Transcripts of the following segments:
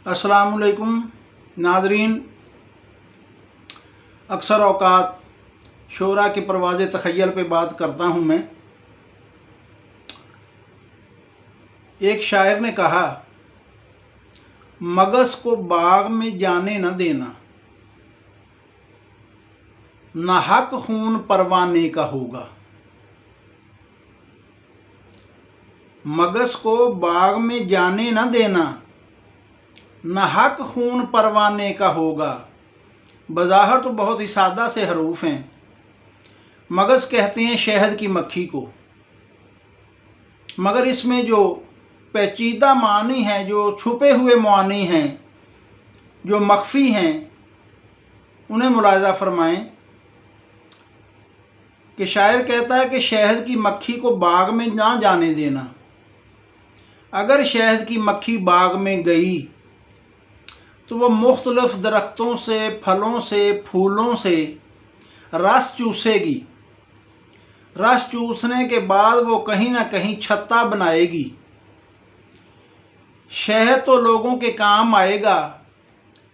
अस्सलामुअलैकुम नाज़रीन, अक्सर औक़ात शोरा के परवाज़े तख़य्युल पे बात करता हूँ मैं। एक शायर ने कहा, मगज़ को बाग में जाने न देना, नाहक खून परवाने का होगा। मगज़ को बाग में जाने न देना, नाहक खून परवाने का होगा। बज़ाहिर तो बहुत ही सादा से हरूफ हैं। मगज़ कहते हैं शहद की मक्खी को, मगर इसमें जो पेचीदा मानी हैं, जो छुपे हुए मानी हैं, जो मख्फी हैं, उन्हें मुलाज़ा फरमाएं कि शायर कहता है कि शहद की मक्खी को बाग में ना जाने देना। अगर शहद की मक्खी बाग में गई तो वह मुख्तलिफ दरख्तों से, फलों से, फूलों से रस चूसेगी। रस चूसने के बाद वो कहीं ना कहीं छत्ता बनाएगी। शहद तो लोगों के काम आएगा,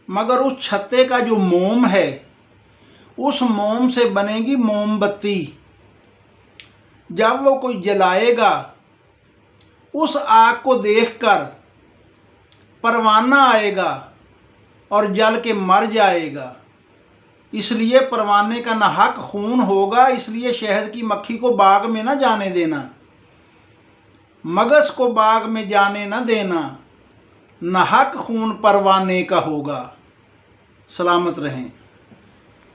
मगर उस छत्ते का जो मोम है, उस मोम से बनेगी मोमबत्ती। जब वो कोई जलाएगा, उस आग को देखकर परवाना आएगा और जल के मर जाएगा। इसलिए परवाने का नाहक खून होगा। इसलिए शहद की मक्खी को बाग में न जाने देना, मगज़ को बाग में जाने न देना, नाहक खून परवाने का होगा। सलामत रहें।